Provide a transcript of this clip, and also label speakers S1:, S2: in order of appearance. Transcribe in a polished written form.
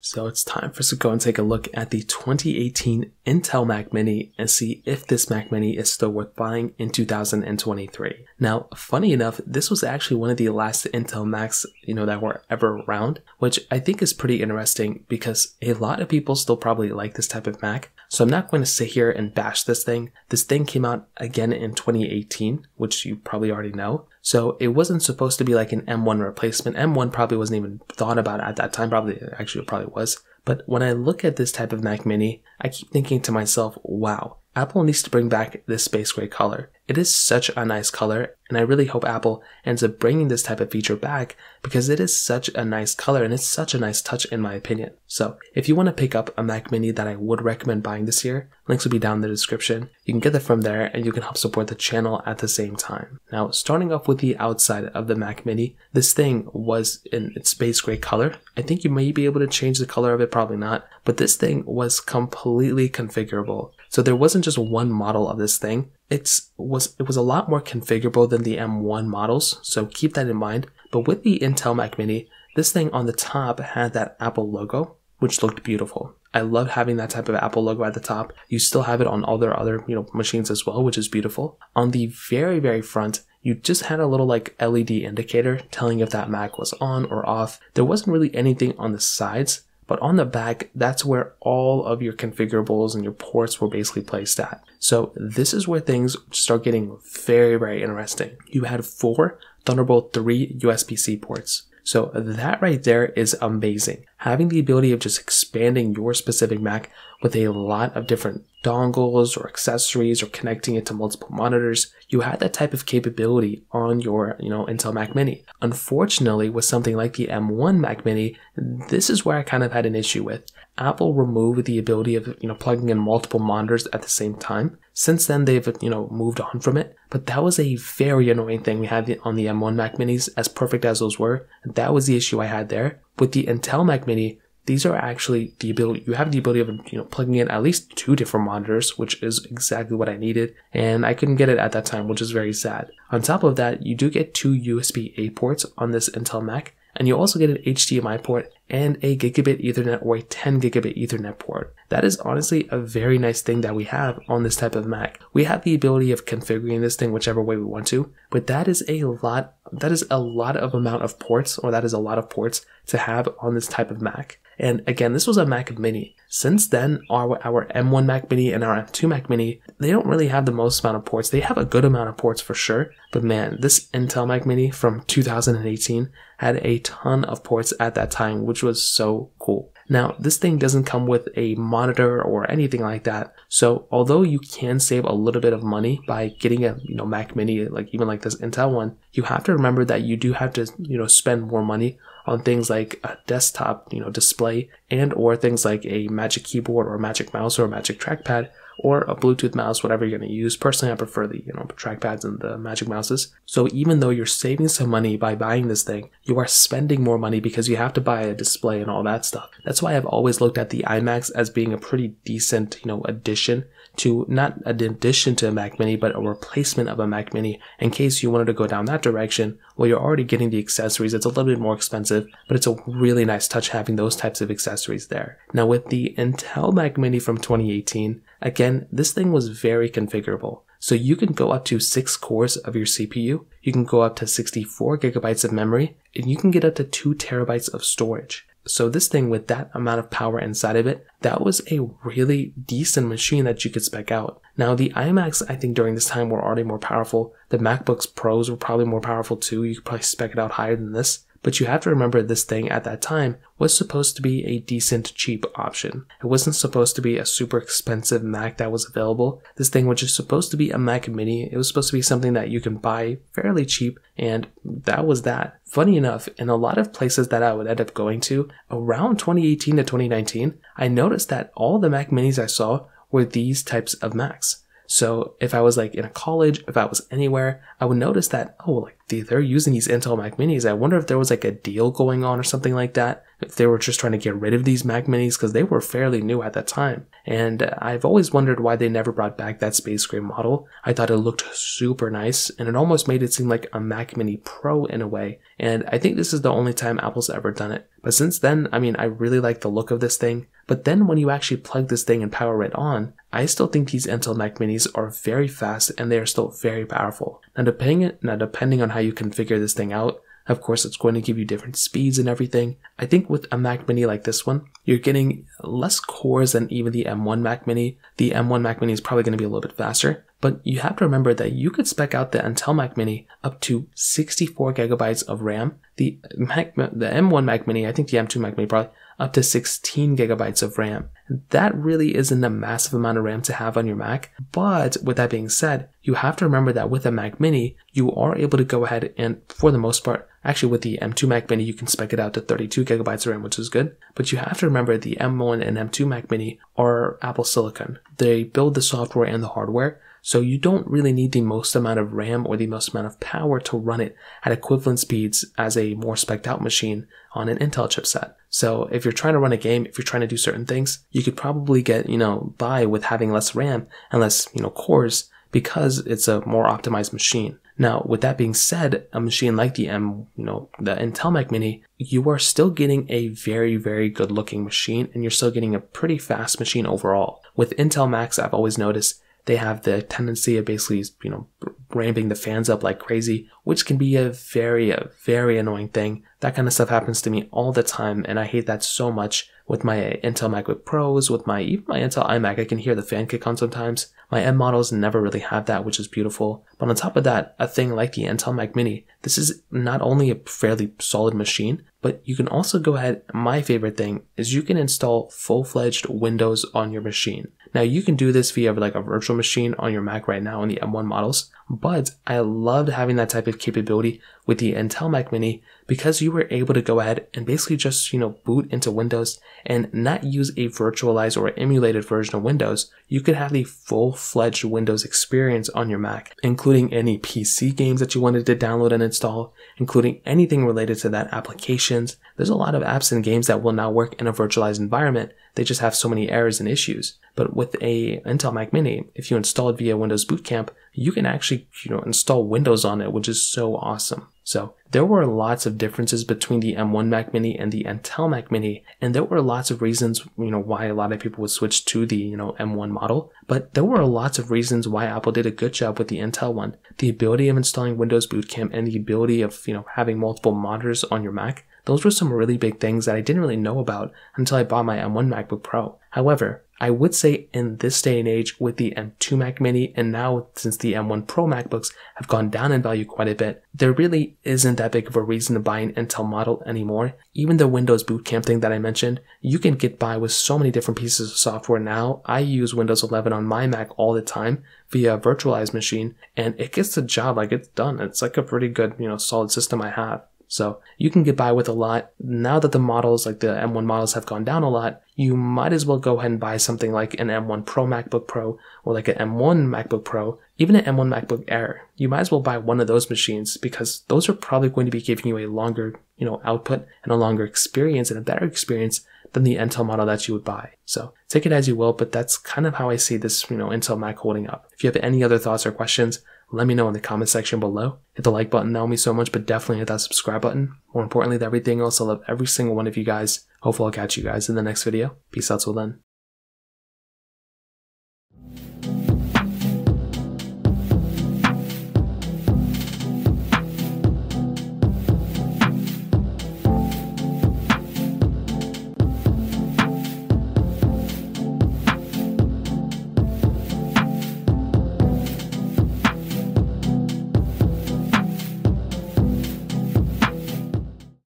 S1: So it's time for us to go and take a look at the 2018 Intel Mac Mini and see if this Mac Mini is still worth buying in 2023. Now, funny enough, this was actually one of the last Intel Macs, that were ever around, which I think is pretty interesting because a lot of people still probably like this type of Mac. So I'm not going to sit here and bash this thing. This thing came out again in 2018, which you probably already know. So it wasn't supposed to be like an M1 replacement. M1 probably wasn't even thought about at that time. It probably was. But when I look at this type of Mac Mini, I keep thinking to myself, wow, Apple needs to bring back this space gray color. It is such a nice color, and I really hope Apple ends up bringing this type of feature back because it is such a nice color and it's such a nice touch in my opinion. So if you want to pick up a Mac Mini that I would recommend buying this year, links will be down in the description. You can get it from there and you can help support the channel at the same time. Now, starting off with the outside of the Mac Mini, this thing was in its space gray color. I think you may be able to change the color of it, probably not, but this thing was completely configurable. So there wasn't just one model of this thing. It was a lot more configurable than the M1 models, so keep that in mind. But with the Intel Mac Mini, this thing on the top had that Apple logo, which looked beautiful. I love having that type of Apple logo at the top. You still have it on all their other machines as well, which is beautiful. On the very, very front, you just had a little like LED indicator telling if that Mac was on or off. There wasn't really anything on the sides. But on the back, that's where all of your configurables and your ports were basically placed at. So this is where things start getting very, very interesting. You had 4 Thunderbolt 3 USB-C ports. So that right there is amazing. Having the ability of just expanding your specific Mac with a lot of different dongles or accessories or connecting it to multiple monitors, you had that type of capability on your, Intel Mac Mini. Unfortunately, with something like the M1 Mac Mini, this is where I kind of had an issue with. Apple removed the ability of, plugging in multiple monitors at the same time. Since then, they've, moved on from it. But that was a very annoying thing we had on the M1 Mac Minis, as perfect as those were. That was the issue I had there. With the Intel Mac Mini, these are actually the ability, you have the ability of, plugging in at least 2 different monitors, which is exactly what I needed. And I couldn't get it at that time, which is very sad. On top of that, you do get 2 USB-A ports on this Intel Mac. And you also get an HDMI port and a gigabit Ethernet or a 10 gigabit Ethernet port. That is honestly a very nice thing that we have on this type of Mac. We have the ability of configuring this thing whichever way we want to, but that is a lot of amount of ports, or that is a lot of ports to have on this type of Mac. And again, this was a Mac Mini. Since then, our M1 Mac Mini and our M2 Mac Mini, they don't really have the most amount of ports. They have a good amount of ports for sure. But man, this Intel Mac Mini from 2018 had a ton of ports at that time, which was so cool. Now, this thing doesn't come with a monitor or anything like that. So although you can save a little bit of money by getting a Mac Mini, even like this Intel one, you have to remember that you do have to spend more money on things like a desktop display and or things like a Magic Keyboard or a Magic Mouse or a Magic Trackpad or a Bluetooth mouse, whatever you're going to use. Personally, I prefer the trackpads and the Magic Mouses. So even though you're saving some money by buying this thing, you are spending more money because you have to buy a display and all that stuff. That's why I've always looked at the iMacs as being a pretty decent, addition to, not an addition to a Mac Mini, but a replacement of a Mac Mini in case you wanted to go down that direction. Well, you're already getting the accessories. It's a little bit more expensive, but it's a really nice touch having those types of accessories there. Now with the Intel Mac Mini from 2018, again, this thing was very configurable. So you can go up to 6 cores of your CPU, you can go up to 64 gigabytes of memory, and you can get up to 2 terabytes of storage. So this thing with that amount of power inside of it, that was a really decent machine that you could spec out. Now the iMacs, I think during this time were already more powerful. The MacBooks Pros were probably more powerful too. You could probably spec it out higher than this. But you have to remember this thing at that time was supposed to be a decent cheap option. It wasn't supposed to be a super expensive Mac that was available. This thing was just supposed to be a Mac Mini. It was supposed to be something that you can buy fairly cheap, and that was that. Funny enough, in a lot of places that I would end up going to, around 2018 to 2019, I noticed that all the Mac Minis I saw were these types of Macs. So if I was like in a college, if I was anywhere, I would notice that, oh, like they're using these Intel Mac Minis. I wonder if there was like a deal going on or something like that. If they were just trying to get rid of these Mac Minis because they were fairly new at that time. And I've always wondered why they never brought back that space gray model. I thought it looked super nice and it almost made it seem like a Mac Mini Pro in a way. And I think this is the only time Apple's ever done it. But since then, I mean, I really like the look of this thing. But then when you actually plug this thing and power it on, I still think these Intel Mac Minis are very fast and they are still very powerful. Now depending on how you configure this thing out, of course, it's going to give you different speeds and everything. I think with a Mac Mini like this one, you're getting less cores than even the M1 Mac Mini. The M1 Mac Mini is probably going to be a little bit faster, but you have to remember that you could spec out the Intel Mac Mini up to 64 gigabytes of RAM. The M1 Mac Mini, I think the M2 Mac Mini probably up to 16 gigabytes of RAM. That really isn't a massive amount of RAM to have on your Mac, but with that being said, you have to remember that with a Mac Mini, you are able to go ahead and, for the most part, actually with the M2 Mac Mini, you can spec it out to 32 gigabytes of RAM, which is good, but you have to remember the M1 and M2 Mac Mini are Apple Silicon. They build the software and the hardware, so you don't really need the most amount of RAM or the most amount of power to run it at equivalent speeds as a more spec'd out machine on an Intel chipset. So if you're trying to run a game, if you're trying to do certain things, you could probably get, by with having less RAM and less, cores because it's a more optimized machine. Now, with that being said, a machine like the Intel Mac Mini, you are still getting a very, very good looking machine and you're still getting a pretty fast machine overall. With Intel Macs, I've always noticed they have the tendency of basically, ramping the fans up like crazy, which can be a very annoying thing. That kind of stuff happens to me all the time, and I hate that so much. With my Intel MacBook Pros, even my Intel iMac, I can hear the fan kick on sometimes. My M models never really have that, which is beautiful. But on top of that, a thing like the Intel Mac Mini, this is not only a fairly solid machine, but you can also go ahead, my favorite thing is you can install full-fledged Windows on your machine. Now you can do this via like a virtual machine on your Mac right now in the M1 models, but I loved having that type of capability with the Intel Mac Mini because you were able to go ahead and basically just, boot into Windows and not use a virtualized or emulated version of Windows. You could have the full-fledged Windows experience on your Mac, including any PC games that you wanted to download and install, including anything related to that applications. There's a lot of apps and games that will now work in a virtualized environment. They just have so many errors and issues. But with a Intel Mac Mini, if you install it via Windows Boot Camp, you can actually, install Windows on it, which is so awesome. So there were lots of differences between the M1 Mac Mini and the Intel Mac Mini, and there were lots of reasons, why a lot of people would switch to the, M1 model, but there were lots of reasons why Apple did a good job with the Intel one. The ability of installing Windows Boot Camp and the ability of, having multiple monitors on your Mac, those were some really big things that I didn't really know about until I bought my M1 MacBook Pro. However, I would say in this day and age with the M2 Mac Mini and now since the M1 Pro MacBooks have gone down in value quite a bit, there really isn't that big of a reason to buy an Intel model anymore. Even the Windows Boot Camp thing that I mentioned, you can get by with so many different pieces of software now. I use Windows 11 on my Mac all the time via a virtualized machine and it gets the job, like it's done. It's like a pretty good, solid system I have. So you can get by with a lot. Now that the models, like the M1 models, have gone down a lot, you might as well go ahead and buy something like an M1 Pro MacBook Pro or like an M1 MacBook Pro, even an M1 MacBook Air. You might as well buy one of those machines because those are probably going to be giving you a longer, output and a longer experience and a better experience than the Intel model that you would buy. So take it as you will, but that's kind of how I see this, Intel Mac holding up. If you have any other thoughts or questions, let me know in the comment section below. Hit the like button, that would mean so much, but definitely hit that subscribe button. More importantly than everything else, I love every single one of you guys. Hopefully I'll catch you guys in the next video. Peace out till then.